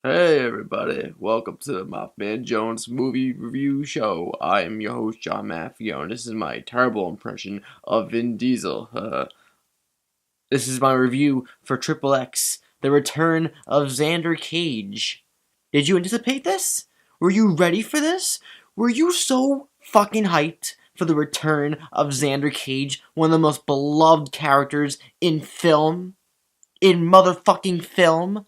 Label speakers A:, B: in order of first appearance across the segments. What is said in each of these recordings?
A: Hey everybody, welcome to the MaffmanJones movie review show. I am your host John Maffio, and this is my terrible impression of Vin Diesel. This is my review for XXX, The Return of Xander Cage. Did you anticipate this? Were you ready for this? Were you so fucking hyped for the return of Xander Cage, one of the most beloved characters in film? In motherfucking film?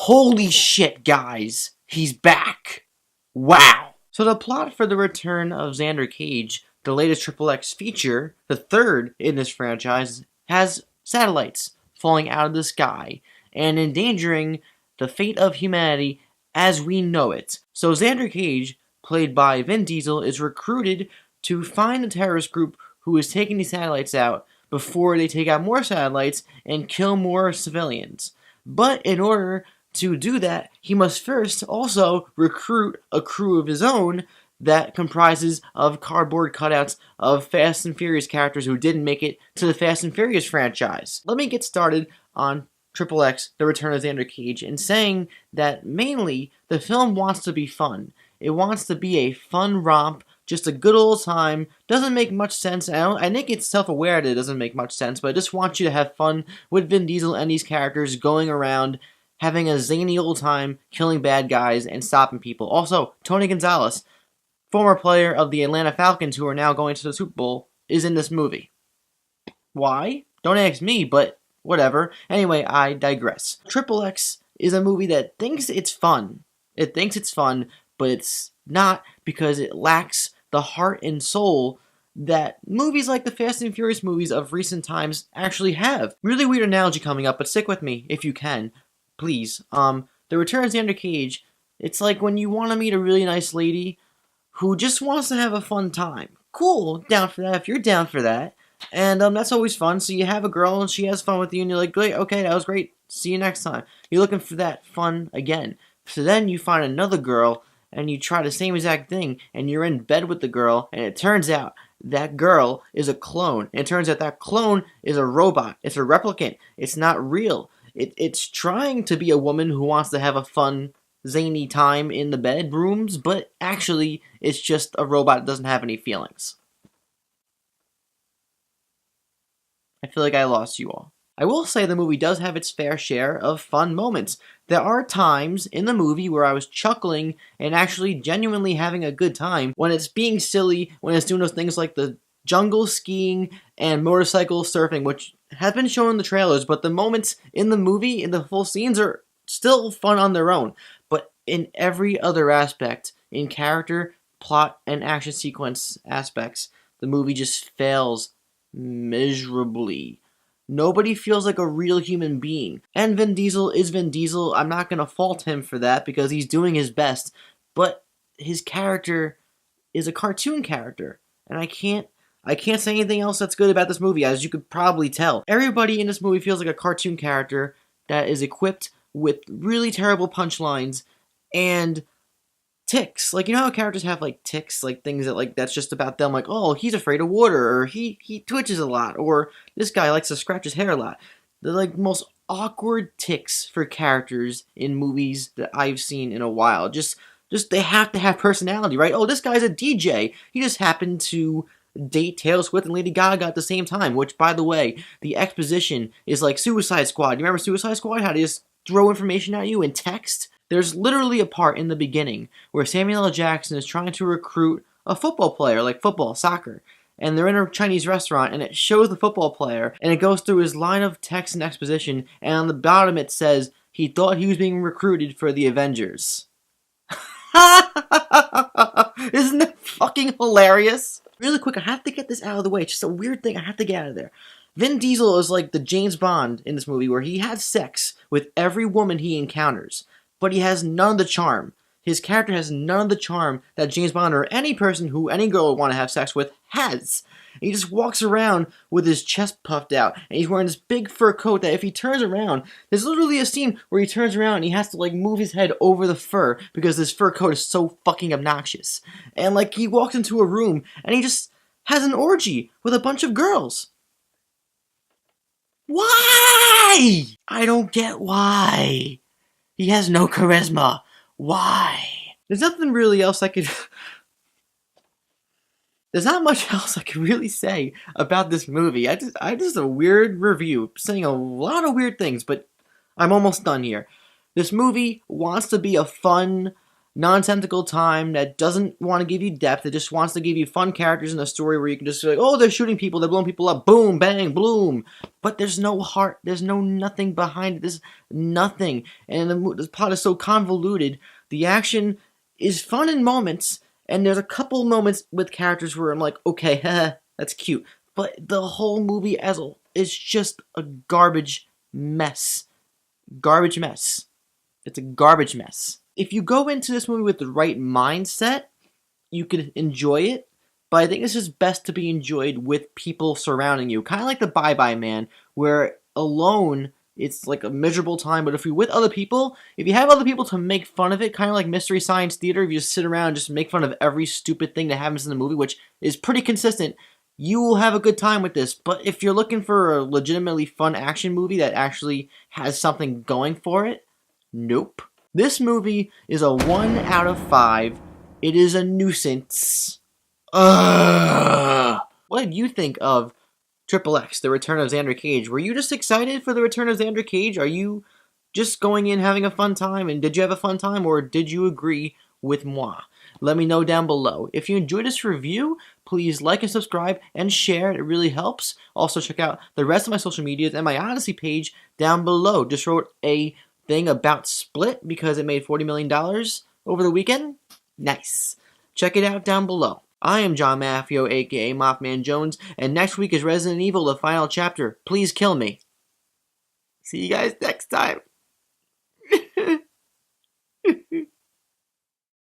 A: Holy shit, guys! He's back! Wow! So the plot for the return of Xander Cage, the latest XXX feature, the third in this franchise, has satellites falling out of the sky and endangering the fate of humanity as we know it. So Xander Cage, played by Vin Diesel, is recruited to find the terrorist group who is taking these satellites out before they take out more satellites and kill more civilians. But in order to do that, he must first also recruit a crew of his own that comprises of cardboard cutouts of Fast and Furious characters who didn't make it to the Fast and Furious franchise. Let me get started on XXX, The Return of Xander Cage, in saying that mainly the film wants to be fun. It wants to be a fun romp, just a good old time. Doesn't make much sense. I think it's self-aware that it doesn't make much sense, but I just want you to have fun with Vin Diesel and these characters going around having a zany old time, killing bad guys, and stopping people. Also, Tony Gonzalez, former player of the Atlanta Falcons who are now going to the Super Bowl, is in this movie. Why? Don't ask me, but whatever. Anyway, I digress. XXX is a movie that thinks it's fun. It thinks it's fun, but it's not, because it lacks the heart and soul that movies like the Fast and Furious movies of recent times actually have. Really weird analogy coming up, but stick with me if you can. Please. The Return of Xander Cage, it's like when you want to meet a really nice lady who just wants to have a fun time. Cool, down for that if you're down for that. And that's always fun. So you have a girl and she has fun with you and you're like, great, okay, that was great. See you next time. You're looking for that fun again. So then you find another girl and you try the same exact thing and you're in bed with the girl and it turns out that girl is a clone. And it turns out that clone is a robot. It's a replicant. It's not real. It's trying to be a woman who wants to have a fun, zany time in the bedrooms, but actually, it's just a robot that doesn't have any feelings. I feel like I lost you all. I will say the movie does have its fair share of fun moments. There are times in the movie where I was chuckling and actually genuinely having a good time when it's being silly, when it's doing those things like the jungle skiing and motorcycle surfing, which have been shown in the trailers, but the moments in the movie, in the full scenes, are still fun on their own. But in every other aspect, in character, plot, and action sequence aspects, the movie just fails miserably. Nobody feels like a real human being. And Vin Diesel is Vin Diesel. I'm not going to fault him for that because he's doing his best. But his character is a cartoon character. And I can't say anything else that's good about this movie, as you could probably tell. Everybody in this movie feels like a cartoon character that is equipped with really terrible punchlines and tics. Like, you know how characters have, like, tics, like, things that, like, that's just about them, like, oh, he's afraid of water, or he twitches a lot, or this guy likes to scratch his hair a lot. They're, like, most awkward tics for characters in movies that I've seen in a while. Just they have to have personality, right? Oh, this guy's a DJ. He just happened to date Taylor Swift and Lady Gaga at the same time, which, by the way, the exposition is like Suicide Squad. You remember Suicide Squad? How they just throw information at you in text? There's literally a part in the beginning where Samuel L. Jackson is trying to recruit a football player, like football, soccer, and they're in a Chinese restaurant, and it shows the football player, and it goes through his line of text and exposition, and on the bottom it says he thought he was being recruited for the Avengers. Isn't that fucking hilarious? Really quick, I have to get this out of the way. It's just a weird thing. I have to get out of there. Vin Diesel is like the James Bond in this movie where he has sex with every woman he encounters, but he has none of the charm. His character has none of the charm that James Bond or any person who any girl would want to have sex with has. He just walks around with his chest puffed out, and he's wearing this big fur coat that if he turns around, there's literally a scene where he turns around and he has to, like, move his head over the fur because this fur coat is so fucking obnoxious. And, like, he walks into a room and he just has an orgy with a bunch of girls. Why? I don't get why. He has no charisma. Why? There's nothing really else I could... There's not much else I can really say about this movie. I just a weird review, saying a lot of weird things, but I'm almost done here. This movie wants to be a fun, nonsensical time that doesn't want to give you depth. It just wants to give you fun characters in a story where you can just be like, oh, they're shooting people, they're blowing people up, boom, bang, bloom. But there's no heart, there's no nothing behind it, there's nothing. And the plot is so convoluted. The action is fun in moments, and there's a couple moments with characters where I'm like, okay, that's cute. But the whole movie as a whole is just a garbage mess. Garbage mess. It's a garbage mess. If you go into this movie with the right mindset, you could enjoy it. But I think this is best to be enjoyed with people surrounding you. Kind of like the Bye Bye Man, where alone it's like a miserable time, but if you're with other people, if you have other people to make fun of it, kind of like Mystery Science Theater, if you just sit around and just make fun of every stupid thing that happens in the movie, which is pretty consistent, you will have a good time with this. But if you're looking for a legitimately fun action movie that actually has something going for it, nope. This movie is a 1 out of 5. It is a nuisance. Ugh. What did you think of XXX, The Return of Xander Cage? Were you just excited for The Return of Xander Cage? Are you just going in having a fun time? And did you have a fun time, or did you agree with moi? Let me know down below. If you enjoyed this review, please like and subscribe and share. It really helps. Also, check out the rest of my social medias and my Odyssey page down below. Just wrote a thing about Split because it made $40 million over the weekend. Nice. Check it out down below. I am John Maffio, aka MaffmanJones, and next week is Resident Evil, the final chapter. Please kill me. See you guys next time.